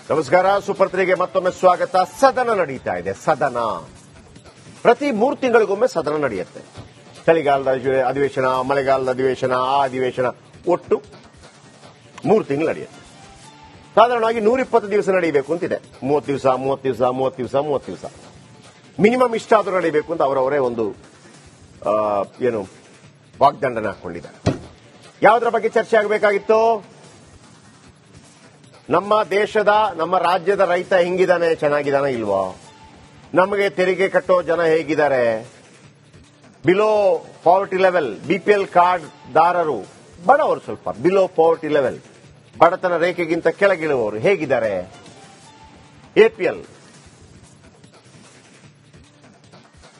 ನಮಸ್ಕಾರ. ಸೂಪರ್ 3ಗೆ ಮತ್ತೊಮ್ಮೆ ಸ್ವಾಗತ. ಸದನ ನಡೀತಾ ಇದೆ. ಸದನ ಪ್ರತಿ 3 ತಿಂಗಳಿಗೊಮ್ಮೆ ಸದನ ನಡೆಯುತ್ತೆ. ಚಳಿಗಾಲದ ಅಧಿವೇಶನ, ಮಳೆಗಾಲದ ಅಧಿವೇಶನ, ಆ ಅಧಿವೇಶನ ಒಟ್ಟು 3 ತಿಂಗಳು ನಡೆಯುತ್ತೆ. ಸಾಧಾರಣವಾಗಿ 120 ದಿವಸ ನಡೆಯಬೇಕು ಅಂತಿದೆ. 30 ದಿವಸ ಮಿನಿಮಮ್ ಇಷ್ಟಾದರೂ ನಡೆಯಬೇಕು ಅಂತ ಅವರವರೇ ಒಂದು ವಾಗ್ದಂಡನೆ ಹಾಕೊಂಡಿದ್ದಾರೆ. ಯಾವುದರ ಬಗ್ಗೆ ಚರ್ಚೆ ಆಗಬೇಕಾಗಿತ್ತು? ನಮ್ಮ ದೇಶದ, ನಮ್ಮ ರಾಜ್ಯದ ರೈತ ಹೆಂಗಿದಾನೆ, ಚೆನ್ನಾಗಿದಾನೆ ಇಲ್ವೋ? ನಮಗೆ ತೆರಿಗೆ ಕಟ್ಟೋ ಜನ ಹೇಗಿದ್ದಾರೆ? Below poverty level, BPL card ದಾರರು, ಬಡವರು, ಸ್ವಲ್ಪ ಬಿಲೋ ಪಾವರ್ಟಿ ಲೆವೆಲ್, ಬಡತನ ರೇಖೆಗಿಂತ ಕೆಳಗಿಳುವವರು ಹೇಗಿದ್ದಾರೆ? ಎಪಿಎಲ್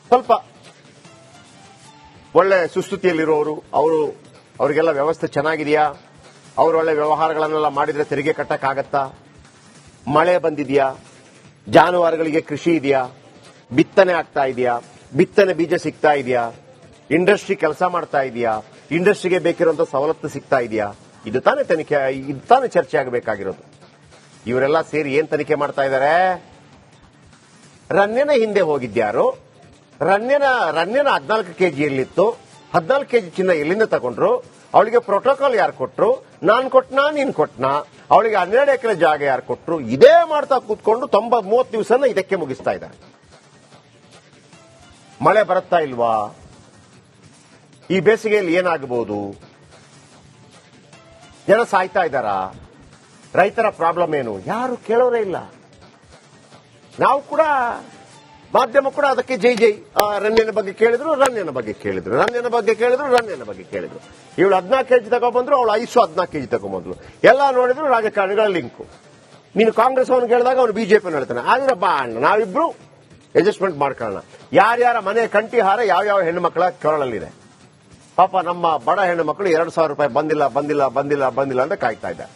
ಸ್ವಲ್ಪ ಒಳ್ಳೆ ಸುಸ್ಥಿತಿಯಲ್ಲಿರುವವರು, ಅವರಿಗೆಲ್ಲ ವ್ಯವಸ್ಥೆ ಚೆನ್ನಾಗಿದೆಯಾ? ಅವರು ಒಳ್ಳೆ ವ್ಯವಹಾರಗಳನ್ನೆಲ್ಲ ಮಾಡಿದ್ರೆ ತೆರಿಗೆ ಕಟ್ಟಕ್ಕಾಗತ್ತಾ? ಮಳೆ ಬಂದಿದೆಯಾ? ಜಾನುವಾರುಗಳಿಗೆ ಕೃಷಿ ಇದೆಯಾ? ಬಿತ್ತನೆ ಆಗ್ತಾ ಇದೆಯಾ? ಬಿತ್ತನೆ ಬೀಜ ಸಿಗ್ತಾ ಇದೆಯಾ? ಇಂಡಸ್ಟ್ರಿ ಕೆಲಸ ಮಾಡ್ತಾ ಇದೆಯಾ? ಇಂಡಸ್ಟ್ರಿಗೆ ಬೇಕಿರುವಂತಹ ಸವಲತ್ತು ಸಿಗ್ತಾ ಇದೆಯಾ? ಇದು ತಾನೇ ಚರ್ಚೆ ಆಗಬೇಕಾಗಿರೋದು. ಇವರೆಲ್ಲ ಸೇರಿ ಏನ್ ತನಿಖೆ ಮಾಡ್ತಾ ಇದ್ದಾರೆ? ರನ್ಯನ ಹಿಂದೆ ಹೋಗಿದ್ಯಾರು? ರನ್ಯನ 14 ಕೆಜಿಯಲ್ಲಿತ್ತು. 14 ಕೆಜಿ ಚಿನ್ನ ಎಲ್ಲಿಂದ ತಗೊಂಡ್ರು? ಅವಳಿಗೆ ಪ್ರೋಟೋಕಾಲ್ ಯಾರು ಕೊಟ್ರು? ನಾನ್ ಕೊಟ್ನಾ, ನೀನ್ ಕೊಟ್ನಾ? ಅವಳಿಗೆ 12 ಎಕರೆ ಜಾಗ ಯಾರು ಕೊಟ್ರು? ಇದೇ ಮಾಡ್ತಾ ಕೂತ್ಕೊಂಡು 30 ದಿವಸನ ಇದಕ್ಕೆ ಮುಗಿಸ್ತಾ ಇದ್ದಾರೆ. ಮಳೆ ಬರುತ್ತಾ ಇಲ್ವಾ? ಈ ಬೇಸಿಗೆಯಲ್ಲಿ ಏನಾಗಬಹುದು? ಜನ ಸಾಯ್ತಾ ಇದ್ದಾರಾ? ರೈತರ ಪ್ರಾಬ್ಲಮ್ ಏನು? ಯಾರು ಕೇಳೋರೇ ಇಲ್ಲ. ನಾವು ಕೂಡ, ಮಾಧ್ಯಮ ಕೂಡ ಅದಕ್ಕೆ ಜೈ ರನ್ಯನ ಬಗ್ಗೆ ಕೇಳಿದ್ರು, ರನ್ಯನ ಬಗ್ಗೆ ಕೇಳಿದ್ರು. ಇವಳು 14 ಕೆಜಿ ತಗೊಂಡ್ಬಂದ್ರು, ಅವಳು 14 ಕೆಜಿ ತಗೊಂಡ್ಬಂದ್ಲು. ಎಲ್ಲ ನೋಡಿದ್ರು ರಾಜಕಾರಣಿಗಳ ಲಿಂಕು. ನೀನು ಕಾಂಗ್ರೆಸ್ ಅವನು ಕೇಳಿದಾಗ ಅವನು ಬಿಜೆಪಿ ಹೇಳ್ತಾನೆ. ಆದ್ರೆ ಬಾ ಅಣ್ಣ, ನಾವಿಬ್ರು ಅಡ್ಜಸ್ಟ್ಮೆಂಟ್ ಮಾಡ್ಕೊಳ್ಳೋಣ. ಯಾರ್ಯಾರ ಮನೆ ಕಂಠಿಹಾರ ಯಾವ ಹೆಣ್ಣು ಮಕ್ಕಳ ಕೊರಳಲ್ಲಿದೆ. ಪಾಪ ನಮ್ಮ ಬಡ ಹೆಣ್ಣು ಮಕ್ಕಳು 2,000 ರೂಪಾಯಿ ಬಂದಿಲ್ಲ ಅಂತ ಕಾಯ್ತಾ ಇದ್ದಾರೆ.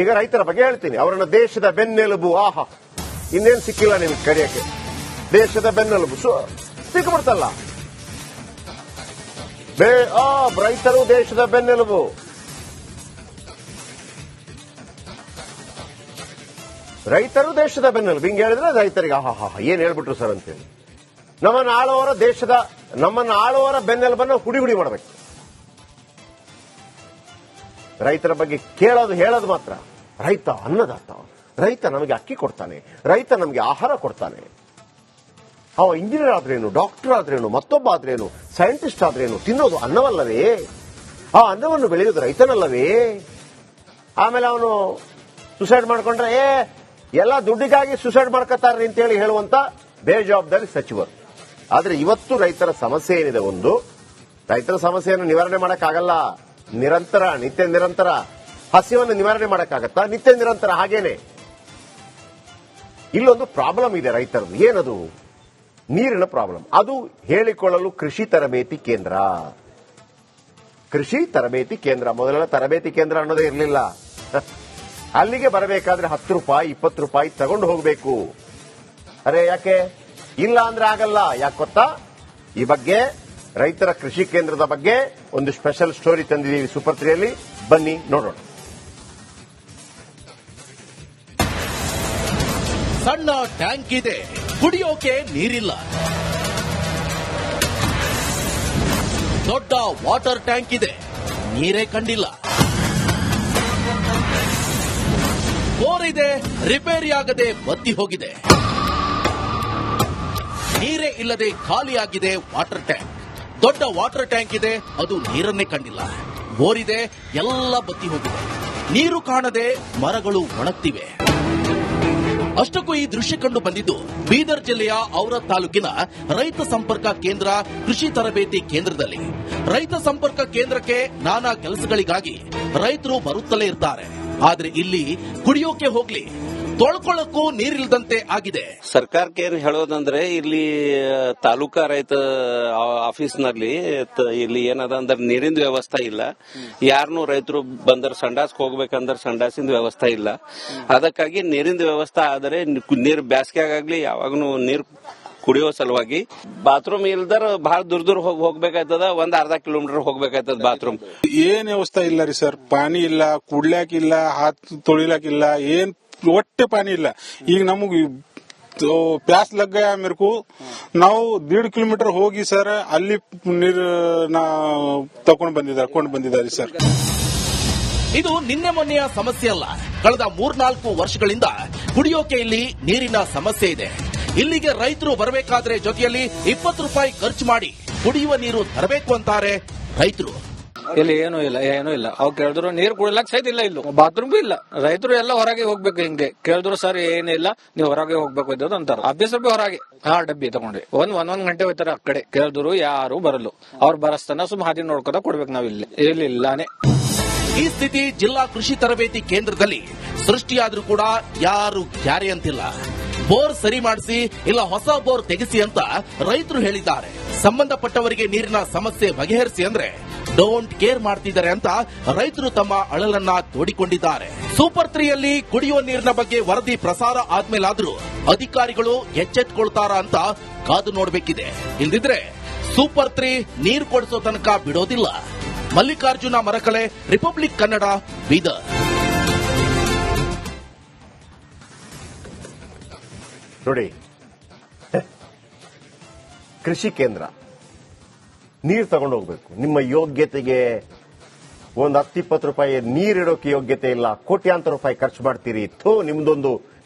ಈಗ ರೈತರ ಬಗ್ಗೆ ಹೇಳ್ತೀನಿ. ಅವರನ್ನ ದೇಶದ ಬೆನ್ನೆಲುಬು, ಆಹಾ, ಇನ್ನೇನು ಸಿಕ್ಕಿಲ್ಲ ನಿಮ್ಗೆ ಕರೆಯಕ್ಕೆ. ದೇಶದ ಬೆನ್ನೆಲುಬು ಸಿಕ್ಕಿಬಿಡ್ತಲ್ಲ. ರೈತರು ದೇಶದ ಬೆನ್ನೆಲುಬು. ಹಿಂಗೆ ಹೇಳಿದ್ರೆ ರೈತರಿಗೆ ಆಹಾ ಏನ್ ಹೇಳ್ಬಿಟ್ರು ಸರ್ ಅಂತೇಳಿ. ನಮ್ಮನ್ನ ಆಳುವವರ ಬೆನ್ನೆಲುಬನ್ನು ಹುಡಿ ಮಾಡಬೇಕು. ರೈತರ ಬಗ್ಗೆ ಹೇಳೋದು ಮಾತ್ರ. ರೈತ ಅನ್ನದಾತ, ರೈತ ನಮಗೆ ಅಕ್ಕಿ ಕೊಡ್ತಾನೆ, ರೈತ ನಮಗೆ ಆಹಾರ ಕೊಡ್ತಾನೆ. ಅವ ಇಂಜಿನಿಯರ್ ಆದ್ರೇನು, ಡಾಕ್ಟರ್ ಆದ್ರೇನು, ಮತ್ತೊಬ್ಬ ಆದ್ರೇನು, ಸೈಂಟಿಸ್ಟ್ ಆದ್ರೇನು, ತಿನ್ನೋದು ಅನ್ನವಲ್ಲವೇ? ಆ ಅನ್ನವನ್ನು ಬೆಳೆಯೋದು ರೈತನಲ್ಲವೇ? ಆಮೇಲೆ ಅವನು ಸುಸೈಡ್ ಮಾಡ್ಕೊಂಡ್ರೆ ಎಲ್ಲ ದುಡ್ಡಿಗಾಗಿ ಸುಸೈಡ್ ಮಾಡ್ಕೊತಾರ್ರಿ ಅಂತೇಳಿ ಹೇಳುವಂತ ಬೇಜವಾಬ್ದಾರಿ ಸಚಿವರು. ಆದ್ರೆ ಇವತ್ತು ರೈತರ ಸಮಸ್ಯೆ ಏನಿದೆ, ರೈತರ ಸಮಸ್ಯೆಯನ್ನು ನಿವಾರಣೆ ಮಾಡಕ್ಕಾಗಲ್ಲ. ನಿತ್ಯ ನಿರಂತರ ಹಸಿವನ್ನು ನಿವಾರಣೆ ಮಾಡಕ್ಕಾಗತ್ತಾ? ನಿತ್ಯ ನಿರಂತರ ಹಾಗೇನೆ. ಇಲ್ಲೊಂದು ಪ್ರಾಬ್ಲಮ್ ಇದೆ ರೈತರದು. ಏನದು? ನೀರಿನ ಪ್ರಾಬ್ಲಮ್. ಅದು ಹೇಳಿಕೊಳ್ಳಲು ಕೃಷಿ ತರಬೇತಿ ಕೇಂದ್ರ. ಮೊದಲೆಲ್ಲ ತರಬೇತಿ ಕೇಂದ್ರ ಅನ್ನೋದೇ ಇರಲಿಲ್ಲ. ಅಲ್ಲಿಗೆ ಬರಬೇಕಾದ್ರೆ 10 ರೂಪಾಯಿ 20 ರೂಪಾಯಿ ತಗೊಂಡು ಹೋಗಬೇಕು. ಅರೆ ಯಾಕೆ? ಇಲ್ಲ ಅಂದ್ರೆ ಆಗಲ್ಲ. ಯಾಕೆ ಗೊತ್ತಾ? ಈ ಬಗ್ಗೆ, ರೈತರ ಕೃಷಿ ಕೇಂದ್ರದ ಬಗ್ಗೆ ಒಂದು ಸ್ಪೆಷಲ್ ಸ್ಟೋರಿ ತಂದಿದ್ದೀವಿ ಸೂಪರ್ 3ಯಲ್ಲಿ. ಬನ್ನಿ ನೋಡೋಣ. ಸಣ್ಣ ಟ್ಯಾಂಕ್ ಇದೆ, ಕುಡಿಯೋಕೆ ನೀರಿಲ್ಲ. ದೊಡ್ಡ ವಾಟರ್ ಟ್ಯಾಂಕ್ ಇದೆ, ನೀರೇ ಕಂಡಿಲ್ಲ. ಬೋರ್ ಇದೆ, ರಿಪೇರಿಯಾಗದೆ ಬತ್ತಿ ಹೋಗಿದೆ. ನೀರೇ ಇಲ್ಲದೆ ಖಾಲಿಯಾಗಿದೆ ವಾಟರ್ ಟ್ಯಾಂಕ್. ದೊಡ್ಡ ವಾಟರ್ ಟ್ಯಾಂಕ್ ಇದೆ, ಅದು ನೀರನ್ನೇ ಕಂಡಿಲ್ಲ. ಬೋರ್ ಇದೆ, ಎಲ್ಲ ಬತ್ತಿ ಹೋಗಿದೆ. ನೀರು ಕಾಣದೆ ಮರಗಳು ಒಣಗ್ತಿವೆ. ಅಷ್ಟಕ್ಕೂ ಈ ದೃಶ್ಯ ಕಂಡು ಬಂದಿದ್ದು ಬೀದರ್ ಜಿಲ್ಲೆಯ ಔರಾದ್ ತಾಲೂಕಿನ ರೈತ ಸಂಪರ್ಕ ಕೇಂದ್ರ ಕೃಷಿ ತರಬೇತಿ ಕೇಂದ್ರದಲ್ಲಿ. ರೈತ ಸಂಪರ್ಕ ಕೇಂದ್ರಕ್ಕೆ ನಾನಾ ಕೆಲಸಗಳಿಗಾಗಿ ರೈತರು ಬರುತ್ತಲೇ ಇರ್ತಾರೆ. ಆದ್ರೆ ಇಲ್ಲಿ ಕುಡಿಯೋಕೆ ಹೋಗ್ಲಿ, ತೊಳ್ಕೊಳ್ಳಕ್ಕೂ ನೀರಿಲ್ಲದಂತೆ ಆಗಿದೆ. ಸರ್ಕಾರಕ್ಕೆ ಏನ್ ಹೇಳೋದಂದ್ರೆ, ಇಲ್ಲಿ ತಾಲೂಕಾ ರೈತ ಆಫೀಸ್ನಲ್ಲಿ ಇಲ್ಲಿ ಏನದ ಅಂದ್ರೆ ನೀರಿನ ವ್ಯವಸ್ಥೆ ಇಲ್ಲ. ಯಾರನ್ನು ರೈತರು ಬಂದ್ರೆ ಸಂಡಾಸ್ಗೆ ಹೋಗ್ಬೇಕಂದ್ರೆ ಸಂಡಾಸಿನ ವ್ಯವಸ್ಥೆ ಇಲ್ಲ. ಅದಕ್ಕಾಗಿ ನೀರಿನ ವ್ಯವಸ್ಥೆ ಆದರೆ ನೀರು ಬ್ಯಾಸ್ಗೆಗಾಗ್ಲಿ ಯಾವಾಗೂ ನೀರು ಕುಡಿಯೋ ಸಲುವಾಗಿ. ಬಾತ್ರೂಮ್ ಇಲ್ದರ ಬಹಳ ದೂರ ಹೋಗ್ಬೇಕಾಯ್ತದ, ಒಂದ್ ಅರ್ಧ ಕಿಲೋಮೀಟರ್ ಹೋಗ್ಬೇಕಾಯ್ತದ ಬಾತ್ರೂಮ್. ಏನ್ ವ್ಯವಸ್ಥೆ ಇಲ್ಲ ರೀ ಸರ್. ಪಾನಿ ಇಲ್ಲ, ಕುಡ್ಲಾಕಿಲ್ಲ, ಹಾತ್ ತೊಳಿಲಾಕಿಲ್ಲ, ಏನ್ ಒಟ್ಟೆ ಪಾನಿ ಇಲ್ಲ. ಈಗ ನಮಗ್ ಪ್ಯಾಸ್ ಲಗ್ಗ ಮೇರ್ಕು ನಾವು 1.5 ಕಿಲೋಮೀಟರ್ ಹೋಗಿ ಸರ್ ಅಲ್ಲಿ ನೀರು ತಕೊಂಡ್ ಬಂದಿದ್ದಾರೆ ಸರ್. ಇದು ನಿನ್ನೆ ಮೊನ್ನೆಯ ಸಮಸ್ಯೆ ಅಲ್ಲ. ಕಳೆದ 3-4 ವರ್ಷಗಳಿಂದ ಕುಡಿಯೋಕೆ ಇಲ್ಲಿ ನೀರಿನ ಸಮಸ್ಯೆ ಇದೆ. ಇಲ್ಲಿಗೆ ರೈತರು ಬರಬೇಕಾದ್ರೆ ಜೊತೆಯಲ್ಲಿ 20 ರೂಪಾಯಿ ಖರ್ಚು ಮಾಡಿ ಕುಡಿಯುವ ನೀರು ತರಬೇಕು ಅಂತಾರೆ ರೈತರು. ಇಲ್ಲಿ ಏನೂ ಇಲ್ಲ. ಅವ್ ಕೇಳಿದ್ರು ನೀರು ಕುಡಿಲಕ್ ಸಹಿತ ಇಲ್ಲ, ಇಲ್ಲೂ ಬಾತ್ರೂಮ್ ಇಲ್ಲ. ರೈತರು ಎಲ್ಲ ಹೊರಗೆ ಹೋಗ್ಬೇಕು. ಹಿಂಗೆ ಕೇಳಿದ್ರು ಸರ್ ಏನಿಲ್ಲ, ನೀವು ಹೊರಗೆ ಹೋಗ್ಬೇಕು ಇದ್ದದ್ದು ಅಂತಾರ. 20 ರೂಪಾಯಿ ಹೊರಗೆ 6 ಡಬ್ಬಿ ತಗೊಂಡ್ರಿ ಒಂದ್ ಗಂಟೆ ಹೋಯ್ತಾರ ಆ ಕಡೆ. ಕೇಳಿದ್ರು ಯಾರು ಬರಲ್ಲ. ಅವ್ರು ಬರಸ್ತಾನ ಸುಮ್ ಹಾದಿ ನೋಡ್ಕೊತ ಕೊಡ್ಬೇಕು. ನಾವ್ ಇಲ್ಲಿಲ್ಲಾನೆ. ಈ ಸ್ಥಿತಿ ಜಿಲ್ಲಾ ಕೃಷಿ ತರಬೇತಿ ಕೇಂದ್ರದಲ್ಲಿ ಸೃಷ್ಟಿಯಾದ್ರೂ ಕೂಡ ಯಾರು ಕ್ಯಾರೆ ಅಂತಿಲ್ಲ. ಬೋರ್ ಸರಿ ಮಾಡಿಸಿ ಇಲ್ಲ ಹೊಸ ಬೋರ್ ತೆಗೆಸಿ ಅಂತ ರೈತರು ಹೇಳಿದ್ದಾರೆ. ಸಂಬಂಧಪಟ್ಟವರಿಗೆ ನೀರಿನ ಸಮಸ್ಯೆ ಬಗೆಹರಿಸಿ ಅಂದ್ರೆ ಡೋಂಟ್ ಕೇರ್ ಮಾಡ್ತಿದ್ದಾರೆ ಅಂತ ರೈತರು ತಮ್ಮ ಅಳಲನ್ನ ತೋಡಿಕೊಂಡಿದ್ದಾರೆ. ಸೂಪರ್ 3ಯಲ್ಲಿ ಕುಡಿಯುವ ನೀರಿನ ಬಗ್ಗೆ ವರದಿ ಪ್ರಸಾರ ಆದ್ಮೇಲಾದ್ರೂ ಅಧಿಕಾರಿಗಳು ಎಚ್ಚೆತ್ಕೊಳ್ತಾರ ಅಂತ ಕಾದು ನೋಡಬೇಕಿದೆ. ಇಲ್ದಿದ್ರೆ ಸೂಪರ್ 3 ನೀರು ಕೊಡಿಸೋ ತನಕ ಬಿಡೋದಿಲ್ಲ. ಮಲ್ಲಿಕಾರ್ಜುನ ಮರಕಲೆ, ರಿಪಬ್ಲಿಕ್ ಕನ್ನಡ, ಬೀದರ್. ನೋಡಿ, ಕೃಷಿ ಕೇಂದ್ರ ನೀರು ತಗೊಂಡು ಹೋಗ್ಬೇಕು. ನಿಮ್ಮ ಯೋಗ್ಯತೆಗೆ ಒಂದು 10-20 ರೂಪಾಯಿ ನೀರಿಡೋಕೆ ಯೋಗ್ಯತೆ ಇಲ್ಲ, ಕೋಟ್ಯಾಂತರ ರೂಪಾಯಿ ಖರ್ಚು ಮಾಡ್ತೀರಿ.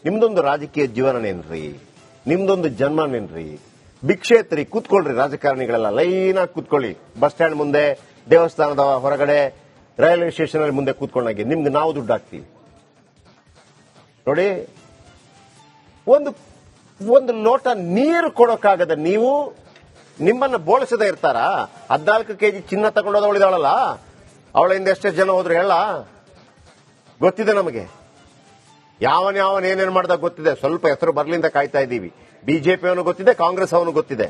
ನಿಮ್ದೊಂದು ರಾಜಕೀಯ ಜೀವನನೇನ್ರಿ? ನಿಮ್ದೊಂದು ಜನ್ಮನೇನ್ರಿ? ಭಿಕ್ಷೆ ಎತ್ತರಿ, ಕೂತ್ಕೊಳ್ರಿ. ರಾಜಕಾರಣಿಗಳೆಲ್ಲ ಲೈನಾಗಿ ಕೂತ್ಕೊಳ್ಳಿ. ಬಸ್ ಸ್ಟ್ಯಾಂಡ್ ಮುಂದೆ, ದೇವಸ್ಥಾನದ ಹೊರಗಡೆ, ರೈಲ್ವೆ ಸ್ಟೇಷನ್ ಅಲ್ಲಿ ಮುಂದೆ ಕೂತ್ಕೊಂಡಾಗೆ ನಿಮ್ಗೆ ನಾವು ದುಡ್ಡು ಹಾಕ್ತೀವಿ. ನೋಡಿ, ಒಂದು ಲೋಟ ನೀರು ಕೊಡೋಕ್ಕಾಗದ ನೀವು ನಿಮ್ಮನ್ನ ಬೋಳಿಸದೇ ಇರ್ತಾರ? 14 ಕೆಜಿ ಚಿನ್ನ ತಗೊಂಡೋದವಳಿದಾಳಲ್ಲ, ಅವಳಿಂದ ಎಷ್ಟೇ ಜನ ಹೋದ್ರು ಹೇಳ? ಗೊತ್ತಿದೆ ನಮಗೆ. ಯಾವನ್ ಏನೇನ್ ಮಾಡ್ದಾಗ ಗೊತ್ತಿದೆ. ಸ್ವಲ್ಪ ಹೆಸರು ಬರ್ಲಿಂದ ಕಾಯ್ತಾ ಇದ್ದೀವಿ. ಬಿಜೆಪಿ ಅವನು ಗೊತ್ತಿದೆ, ಕಾಂಗ್ರೆಸ್ ಅವನು ಗೊತ್ತಿದೆ.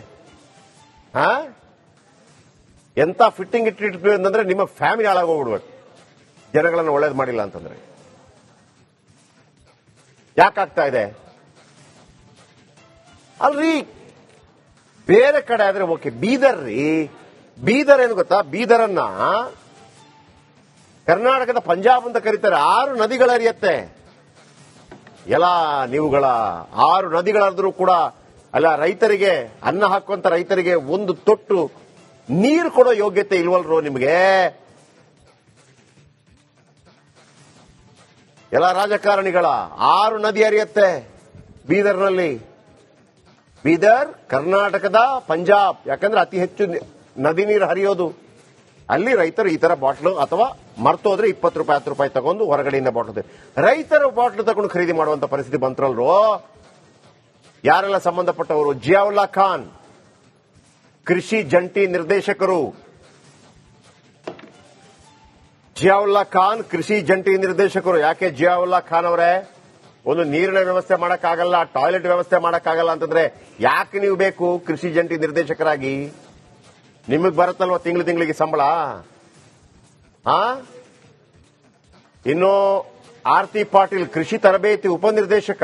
ಎಂತ ಫಿಟ್ಟಿಂಗ್ ಇಟ್ಟಿರ್ತೀವಿ ಅಂತಂದ್ರೆ ನಿಮ್ಮ ಫ್ಯಾಮಿಲಿ ಹಾಳಾಗೋಗ್ಬಿಡ್ಬೇಕು, ಜನಗಳನ್ನು ಒಳ್ಳೇದು ಮಾಡಿಲ್ಲ ಅಂತಂದ್ರೆ. ಯಾಕಾಗ್ತಾ ಇದೆ ಅಲ್ರಿ? ಬೇರೆ ಕಡೆ ಆದ್ರೆ ಓಕೆ. ಬೀದರ್ ಏನು ಗೊತ್ತಾ? ಬೀದರನ್ನ ಕರ್ನಾಟಕದ ಪಂಜಾಬ್ ಅಂತ ಕರೀತಾರೆ. 6 ನದಿಗಳು ಹರಿಯತ್ತೆ. ಎಲ್ಲ ನೀವುಗಳ 6 ನದಿಗಳಾದ್ರೂ ಕೂಡ ಅಲ್ಲ, ರೈತರಿಗೆ ಅನ್ನ ಹಾಕುವಂತ ರೈತರಿಗೆ ಒಂದು ತೊಟ್ಟು ನೀರು ಕೊಡೋ ಯೋಗ್ಯತೆ ಇಲ್ವಲ್ರೋ ನಿಮಗೆ? ಎಲ್ಲ ರಾಜಕಾರಣಿಗಳ 6 ನದಿ ಹರಿಯತ್ತೆ ಬೀದರ್ನಲ್ಲಿ. ಬೀದರ್ ಕರ್ನಾಟಕದ ಪಂಜಾಬ್, ಯಾಕಂದ್ರೆ ಅತಿ ಹೆಚ್ಚು ನದಿ ನೀರು ಹರಿಯೋದು ಅಲ್ಲಿ. ರೈತರು ಈ ತರ ಬಾಟ್ಲು ಅಥವಾ ಮರ್ತೋದ್ರೆ 20 ರೂಪಾಯಿ 10 ರೂಪಾಯಿ ತಗೊಂಡು ಹೊರಗಡೆಯಿಂದ ಬಾಟ್ಲು, ರೈತರು ಬಾಟ್ಲು ತಗೊಂಡು ಖರೀದಿ ಮಾಡುವಂತ ಪರಿಸ್ಥಿತಿ ಬಂತ್ರಲ್ರು. ಯಾರೆಲ್ಲ ಸಂಬಂಧಪಟ್ಟವರು? ಜಿಯಾವುಲ್ಲಾ ಖಾನ್, ಕೃಷಿ ಜಂಟಿ ನಿರ್ದೇಶಕರು. ಜಿಯಾವುಲ್ಲಾ ಖಾನ್ ಕೃಷಿ ಜಂಟಿ ನಿರ್ದೇಶಕರು. ಯಾಕೆ ಜಿಯಾವುಲ್ಲಾ ಖಾನ್ ಅವರೇ? ಒಂದು ನೀರಿನ ವ್ಯವಸ್ಥೆ ಮಾಡಕ್ಕಾಗಲ್ಲ, ಟಾಯ್ಲೆಟ್ ವ್ಯವಸ್ಥೆ ಮಾಡಕ್ಕಾಗಲ್ಲ ಅಂತಂದ್ರೆ ಯಾಕೆ ನೀವು ಬೇಕು ಕೃಷಿ ಜಂಟಿ ನಿರ್ದೇಶಕರಾಗಿ? ನಿಮಗ್ ಬರುತ್ತಲ್ವ ತಿಂಗಳಿಗೆ ಸಂಬಳ? ಇನ್ನು ಆರ್ತಿ ಪಾಟೀಲ್ ಕೃಷಿ ತರಬೇತಿ ಉಪನಿರ್ದೇಶಕ.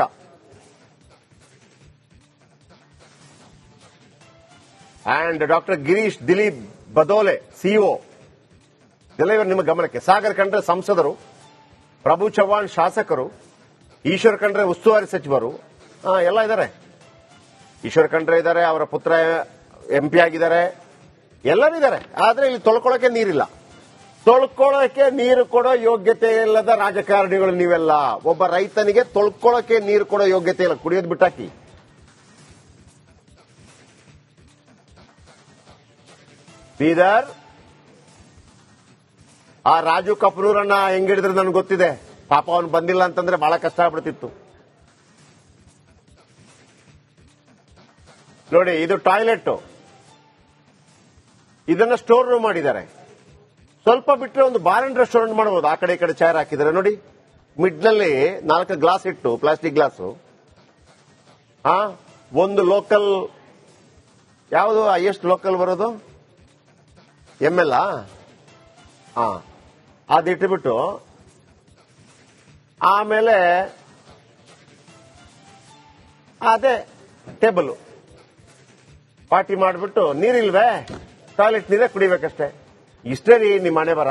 And doctor Girish Dilip Badole CEO. ಇದೆಲ್ಲ ನಿಮ್ಮ ಗಮನಕ್ಕೆ. ಸಾಗರ್ ಖಂಡ್ರೆ ಸಂಸದರು, ಪ್ರಭು ಚವ್ಹಾಣ್ ಶಾಸಕರು, ಈಶ್ವರ್ ಖಂಡ್ರೆ ಉಸ್ತುವಾರಿ ಸಚಿವರು ಎಲ್ಲ ಇದ್ದಾರೆ. ಈಶ್ವರ್ ಖಂಡ್ರೆ ಇದ್ದಾರೆ, ಅವರ ಪುತ್ರ ಎಂಪಿ ಆಗಿದ್ದಾರೆ, ಎಲ್ಲರಿದ್ದಾರೆ. ಆದ್ರೆ ಇಲ್ಲಿ ತೊಳ್ಕೊಳ್ಳೋಕೆ ನೀರಿಲ್ಲ. ತೊಳ್ಕೊಳ್ಳೋಕೆ ನೀರು ಕೊಡೋ ಯೋಗ್ಯತೆ ಇಲ್ಲದ ರಾಜಕಾರಣಿಗಳು ನೀವೆಲ್ಲ. ಒಬ್ಬ ರೈತನಿಗೆ ತೊಳ್ಕೊಳ್ಳೋಕೆ ನೀರು ಕೊಡೋ ಯೋಗ್ಯತೆ ಇಲ್ಲ, ಕುಡಿಯೋದು ಬಿಟ್ಟಾಕಿ. ಬೀದರ್ ಆ ರಾಜು ಕಪೂರನ್ನ ಹೆಂಗಿಡಿದ್ರೆ ನನಗೆ ಗೊತ್ತಿದೆ. ಪಾಪ ಅವನು ಬಂದಿಲ್ಲ ಅಂತಂದ್ರೆ ಬಹಳ ಕಷ್ಟ ಆಗ್ಬಿಡ್ತಿತ್ತು. ನೋಡಿ, ಇದು ಟಾಯ್ಲೆಟ್, ಇದನ್ನ ಸ್ಟೋರ್ ರೂಮ್ ಮಾಡಿದ್ದಾರೆ. ಸ್ವಲ್ಪ ಬಿಟ್ಟರೆ ಒಂದು ಬಾರ್ ಅಂಡ್ ರೆಸ್ಟೋರೆಂಟ್ ಮಾಡಬಹುದು. ಆ ಕಡೆ ಈ ಕಡೆ ಚೇರ್ ಹಾಕಿದ್ದಾರೆ ನೋಡಿ. ಮಿಡ್ನಲ್ಲಿ 4 ಗ್ಲಾಸ್ ಇಟ್ಟು, ಪ್ಲಾಸ್ಟಿಕ್ ಗ್ಲಾಸು. ಒಂದು ಲೋಕಲ್, ಯಾವುದು ಹೈಯೆಸ್ಟ್ ಲೋಕಲ್ ಬರೋದು? ML ಅದಿಟ್ಟುಬಿಟ್ಟು ಆಮೇಲೆ ಅದೇ ಟೇಬಲ್ ಪಾರ್ಟಿ ಮಾಡಿಬಿಟ್ಟು ನೀರಿಲ್ವೇ, ಟಾಯ್ಲೆಟ್ ನೀರೇ ಕುಡಿಬೇಕಷ್ಟೇ. ಇಷ್ಟೇ ರೀ ನಿಮ್ಮ ಮನೆ ಬರ.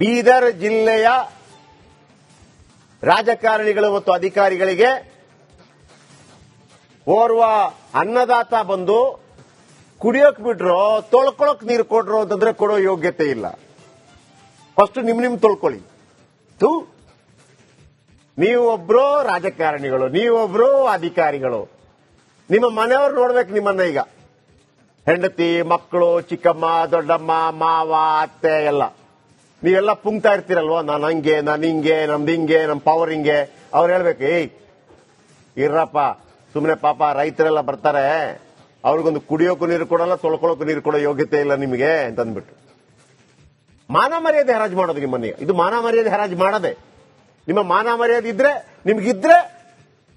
ಬೀದರ್ ಜಿಲ್ಲೆಯ ರಾಜಕಾರಣಿಗಳು ಮತ್ತು ಅಧಿಕಾರಿಗಳಿಗೆ ಓರ್ವ ಅನ್ನದಾತ ಬಂದು ಕುಡಿಯೋಕ್ ಬಿಟ್ರು, ತೊಳ್ಕೊಳಕ್ ನೀರು ಕೊಟ್ರು ಅಂತಂದ್ರೆ ಕೊಡೋ ಯೋಗ್ಯತೆ ಇಲ್ಲ. ಫಸ್ಟ್ ನಿಮ್ ತೊಳ್ಕೊಳ್ಳಿ. ನೀವೊಬ್ರು ರಾಜಕಾರಣಿಗಳು, ನೀವೊಬ್ರು ಅಧಿಕಾರಿಗಳು, ನಿಮ್ಮ ಮನೆಯವ್ರು ನೋಡ್ಬೇಕು ನಿಮ್ಮನ್ನ. ಈಗ ಹೆಂಡತಿ, ಮಕ್ಕಳು, ಚಿಕ್ಕಮ್ಮ, ದೊಡ್ಡಮ್ಮ, ಮಾವ, ಅತ್ತೆ ಎಲ್ಲ ನೀವೆಲ್ಲ ಪುಂಗ್ತಾ ಇರ್ತೀರಲ್ವಾ, ನಾನು ಹಂಗೆ, ನಾನು ಹಿಂಗೆ, ನಮ್ದು ಹಿಂಗೆ, ನಮ್ ಪವರ್ ಹಿಂಗೆ. ಅವ್ರು ಹೇಳ್ಬೇಕು, ಇರ್ರಪ್ಪ ಸುಮ್ನೆ, ಪಾಪ ರೈತರೆಲ್ಲ ಬರ್ತಾರೆ, ಅವ್ರಿಗೊಂದು ಕುಡಿಯೋಕು ನೀರು ಕೊಡಲ್ಲ, ತೊಳ್ಕೊಳ್ಳೋಕು ನೀರು ಕೊಡೋ ಯೋಗ್ಯತೆ ಇಲ್ಲ ನಿಮಗೆ ಅಂತಂದ್ಬಿಟ್ಟು ಮಾನ ಮರ್ಯಾದೆ ಹರಾಜು ಮಾಡೋದು ನಿಮ್ಮನ್ನ. ಇದು ಮಾನ ಮರ್ಯಾದೆ ಹರಾಜು ಮಾಡದೆ. ನಿಮ್ಮ ಮಾನ ಮರ್ಯಾದೆ ಇದ್ರೆ, ನಿಮ್ಗಿದ್ರೆ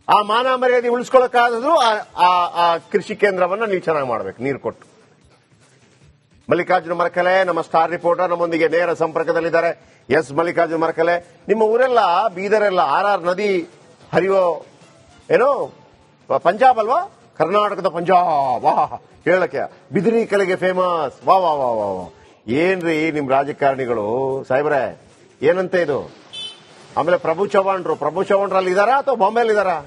ಆ ಮಾನ ಮರ್ಯಾದೆ ಉಳಿಸ್ಕೊಳ್ಳೋಕ್ಕಾದ್ರೂ ಆ ಕೃಷಿ ಕೇಂದ್ರವನ್ನ ನೀವು ಚೆನ್ನಾಗಿ ಮಾಡ್ಬೇಕು, ನೀರು ಕೊಟ್ಟು. ಮಲ್ಲಿಕಾರ್ಜುನ ಮರಕಲೆ ನಮ್ಮ ಸ್ಟಾರ್ ರಿಪೋರ್ಟರ್ ನಮ್ಮೊಂದಿಗೆ ನೇರ ಸಂಪರ್ಕದಲ್ಲಿದ್ದಾರೆ. ಎಸ್ ಮಲ್ಲಿಕಾರ್ಜುನ ಮರಕಲೆ, ನಿಮ್ಮ ಊರೆಲ್ಲ ಬೀದರೆಲ್ಲ RR ನದಿ ಹರಿಯೋ ಏನೋ ಪಂಜಾಬ್ ಅಲ್ವಾ? ಕರ್ನಾಟಕದ ಪಂಜಾಬ್. ವಾಹ್, ಹೇಳಕ್ಕೆ ಬಿದಿರಿ ಕಲೆಗೆ ಫೇಮಸ್. ವಾ ವಾ ವಾ ವಾ ವಾ. ಏನ್ರಿ ನಿಮ್ ರಾಜಕಾರಣಿಗಳು ಸಾಹೇಬ್ರೆ, ಏನಂತ ಇದು? ಆಮೇಲೆ ಪ್ರಭು ಚವ್ಹಾಣ್ರು ಅಲ್ಲಿ ಇದಾರಾ ಅಥವಾ ಬಾಂಬೆಲಿ ಇದಾರಾ?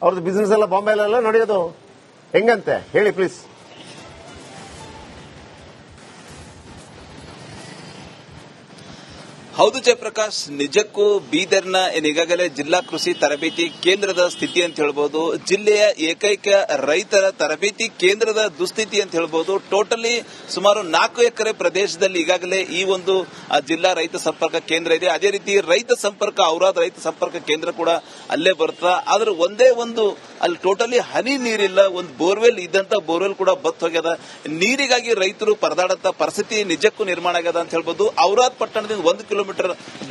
ಅವ್ರದ್ದು ಬಿಸ್ನೆಸ್ ಎಲ್ಲ ಬಾಂಬೆಲೆಲ್ಲ ನಡೆಯೋದು ಹೆಂಗಂತೆ ಹೇಳಿ ಪ್ಲೀಸ್. ಹೌದು ಜಯಪ್ರಕಾಶ್, ನಿಜಕ್ಕೂ ಬೀದರ್ನ ಈಗಾಗಲೇ ಜಿಲ್ಲಾ ಕೃಷಿ ತರಬೇತಿ ಕೇಂದ್ರದ ಸ್ಥಿತಿ ಅಂತ ಹೇಳ್ಬೋದು. ಜಿಲ್ಲೆಯ ಏಕೈಕ ರೈತರ ತರಬೇತಿ ಕೇಂದ್ರದ ದುಸ್ಥಿತಿ ಅಂತ ಹೇಳ್ಬೋದು. ಟೋಟಲಿ ಸುಮಾರು 4 ಎಕರೆ ಪ್ರದೇಶದಲ್ಲಿ ಈಗಾಗಲೇ ಈ ಒಂದು ಜಿಲ್ಲಾ ರೈತ ಸಂಪರ್ಕ ಕೇಂದ್ರ ಇದೆ. ಅದೇ ರೀತಿ ರೈತ ಸಂಪರ್ಕ ಔರಾದ್ ರೈತ ಸಂಪರ್ಕ ಕೇಂದ್ರ ಕೂಡ ಅಲ್ಲೇ ಬರುತ್ತಾ. ಆದ್ರೆ ಒಂದೇ ಒಂದು ಅಲ್ಲಿ ಟೋಟಲಿ ಹನಿ ನೀರಿಲ್ಲ. ಒಂದು ಬೋರ್ವೆಲ್ ಇದ್ದಂತ ಬೋರ್ವೆಲ್ ಕೂಡ ಬತ್ ಹೋಗ್ಯದ. ನೀರಿಗಾಗಿ ರೈತರು ಪರದಾಡಂತ ಪರಿಸ್ಥಿತಿ ನಿಜಕ್ಕೂ ನಿರ್ಮಾಣ ಆಗ್ಯದ ಅಂತ ಹೇಳ್ಬೋದು. ಔರಾದ್ ಪಟ್ಟಣದಿಂದ 1 ಕಿಲೋಮೀಟರ್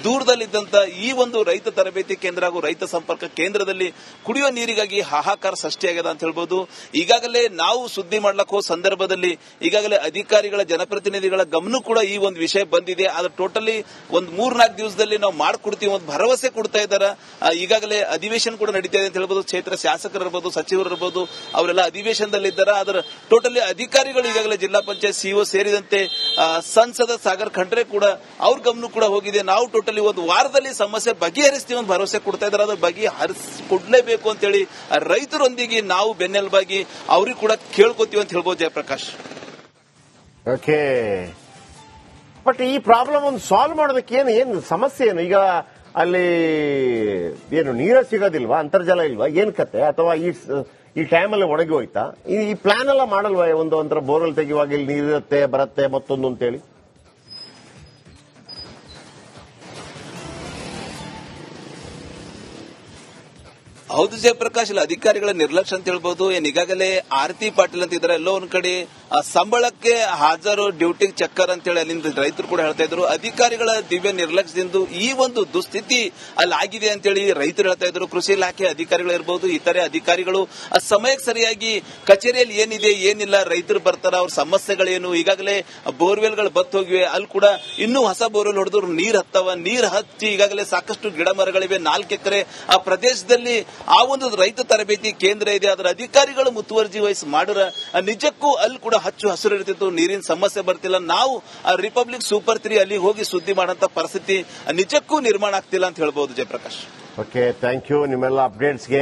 ದೂರದಲ್ಲಿದ್ದಂತ ಈ ಒಂದು ರೈತ ತರಬೇತಿ ಕೇಂದ್ರ ಹಾಗೂ ರೈತ ಸಂಪರ್ಕ ಕೇಂದ್ರದಲ್ಲಿ ಕುಡಿಯುವ ನೀರಿಗಾಗಿ ಹಾಹಾಕಾರ ಸೃಷ್ಟಿಯಾಗಿದೆ ಅಂತ ಹೇಳ್ಬೋದು. ಈಗಾಗಲೇ ನಾವು ಸುದ್ದಿ ಮಾಡ್ಲಕ್ಕೆ ಹೋದ ಸಂದರ್ಭದಲ್ಲಿ ಈಗಾಗಲೇ ಅಧಿಕಾರಿಗಳ, ಜನಪ್ರತಿನಿಧಿಗಳ ಗಮನ ಕೂಡ ಈ ಒಂದು ವಿಷಯ ಬಂದಿದೆ. ಆದ್ರೆ ಟೋಟಲಿ ಒಂದು 3-4 ದಿವಸದಲ್ಲಿ ನಾವು ಮಾಡ್ಕೊಡ್ತೀವಿ ಒಂದು ಭರವಸೆ ಕೊಡ್ತಾ ಇದ್ದಾರೆ. ಈಗಾಗಲೇ ಅಧಿವೇಶನ ಕೂಡ ನಡೀತಾ ಇದೆ ಅಂತ ಹೇಳ್ಬೋದು. ಕ್ಷೇತ್ರ ಶಾಸಕರು ಇರ್ಬೋದು, ಸಚಿವರು ಇರ್ಬೋದು, ಅವರೆಲ್ಲ ಅಧಿವೇಶನದಲ್ಲಿದ್ದಾರೆ. ಆದ್ರೆ ಟೋಟಲಿ ಅಧಿಕಾರಿಗಳು ಈಗಾಗಲೇ ಜಿಲ್ಲಾ ಪಂಚಾಯತ್ ಸಿಇಒ ಸೇರಿದಂತೆ ಸಂಸದ ಸಾಗರ್ ಖಂಡ್ರೆ ಕೂಡ ಅವ್ರ ಗಮನ ಕೂಡ ಹೋಗಿದೆ. ನಾವು ಟೋಟಲಿ ಒಂದು ವಾರದಲ್ಲಿ ಸಮಸ್ಯೆ ಬಗೆಹರಿಸ್ತೀವಿ ಒಂದು ಭರವಸೆ ಕೊಡ್ತಾ ಇದ್ದಾರೆ. ಅದ್ರ ಬಗೆಹರಿಸಿಕೊಡ್ಲೇಬೇಕು ಅಂತೇಳಿ ರೈತರೊಂದಿಗೆ ನಾವು ಬೆನ್ನೆಲುಬಾಗಿ ಅವ್ರಿಗೆ ಕೂಡ ಕೇಳ್ಕೊತೀವಿ ಅಂತ ಹೇಳ್ಬೋದು ಜಯಪ್ರಕಾಶ್. ಓಕೆ, ಬಟ್ ಈ ಪ್ರಾಬ್ಲಮ್ ಒಂದು ಸಾಲ್ವ್ ಮಾಡೋದಕ್ಕೆ ಏನು ಸಮಸ್ಯೆ ಏನು? ಈಗ ಅಲ್ಲಿ ಏನು ನೀರೇ ಸಿಗೋದಿಲ್ವಾ? ಅಂತರ್ಜಲ ಇಲ್ವಾ? ಏನ್ ಕತೆ? ಅಥವಾ ಈ ಟೈಮಲ್ಲಿ ಒಣಗಿ ಹೋಯ್ತಾ? ಈ ಪ್ಲಾನ್ ಎಲ್ಲ ಮಾಡಲ್ವಾ? ಒಂಥರ ಬೋರ್ವೆಲ್ ತೆಗೆಯುವಾಗ ಇಲ್ಲಿ ನೀರಿರುತ್ತೆ, ಬರುತ್ತೆ, ಮತ್ತೊಂದು ಅಂತೇಳಿ. ಹೌದು ಜಯಪ್ರಕಾಶ್, ಇಲ್ಲ ಅಧಿಕಾರಿಗಳ ನಿರ್ಲಕ್ಷ್ಯ ಅಂತ ಹೇಳ್ಬೋದು. ಈಗಾಗಲೇ ಆರತಿ ಪಾಟೀಲ್ ಅಂತ ಇದ್ದಾರೆ, ಎಲ್ಲೋ ಒಂದ್ ಕಡೆ ಸಂಬಳಕ್ಕೆ ಹಾಜರು, ಡ್ಯೂಟಿಗೆ ಚಕ್ಕರ್ ಅಂತೇಳಿ ಅಲ್ಲಿಂದ ರೈತರು ಕೂಡ ಹೇಳ್ತಾ ಇದ್ರು. ಅಧಿಕಾರಿಗಳ ದಿವ್ಯ ನಿರ್ಲಕ್ಷ್ಯದಿಂದ ಈ ಒಂದು ದುಸ್ಥಿತಿ ಅಲ್ಲಿ ಆಗಿದೆ ಅಂತೇಳಿ ರೈತರು ಹೇಳ್ತಾ ಇದ್ರು. ಕೃಷಿ ಇಲಾಖೆ ಅಧಿಕಾರಿಗಳು ಇರಬಹುದು, ಇತರೆ ಅಧಿಕಾರಿಗಳು ಸಮಯಕ್ಕೆ ಸರಿಯಾಗಿ ಕಚೇರಿಯಲ್ಲಿ ಏನಿದೆ ಏನಿಲ್ಲ, ರೈತರು ಬರ್ತಾರ, ಅವ್ರ ಸಮಸ್ಯೆಗಳೇನು, ಈಗಾಗಲೇ ಬೋರ್ವೆಲ್ಗಳು ಬತ್ ಹೋಗಿವೆ, ಅಲ್ಲಿ ಕೂಡ ಇನ್ನೂ ಹೊಸ ಬೋರ್ವೆಲ್ ಹೊಡೆದ್ರು ನೀರ್ ಹತ್ತವ. ನೀರ್ ಹಚ್ಚಿ ಈಗಾಗಲೇ ಸಾಕಷ್ಟು ಗಿಡ ಮರಗಳಿವೆ. 4 ಎಕರೆ ಆ ಪ್ರದೇಶದಲ್ಲಿ ಆ ಒಂದು ರೈತ ತರಬೇತಿ ಕೇಂದ್ರ ಇದೆ. ಅದರ ಅಧಿಕಾರಿಗಳು ಮುತುವರ್ಜಿ ವಹಿಸಿ ಮಾಡಿರ ನಿಜಕ್ಕೂ ಅಲ್ಲಿ ಕೂಡ ಹಚ್ಚು ಹಸಿರು ಇರ್ತಿತ್ತು, ನೀರಿನ ಸಮಸ್ಯೆ ಬರ್ತಿಲ್ಲ. ನಾವು ರಿಪಬ್ಲಿಕ್ ಸೂಪರ್ 3 ಅಲ್ಲಿ ಹೋಗಿ ಸುದ್ದಿ ಮಾಡಂತ ಪರಿಸ್ಥಿತಿ ನಿಜಕ್ಕೂ ನಿರ್ಮಾಣ ಆಗ್ತಿಲ್ಲ ಅಂತ ಹೇಳ್ಬಹುದು ಜಯಪ್ರಕಾಶ್. ಓಕೆ, ಥ್ಯಾಂಕ್ ಯು ನಿಮ್ಮೆಲ್ಲ ಅಪ್ಡೇಟ್ಸ್ಗೆ.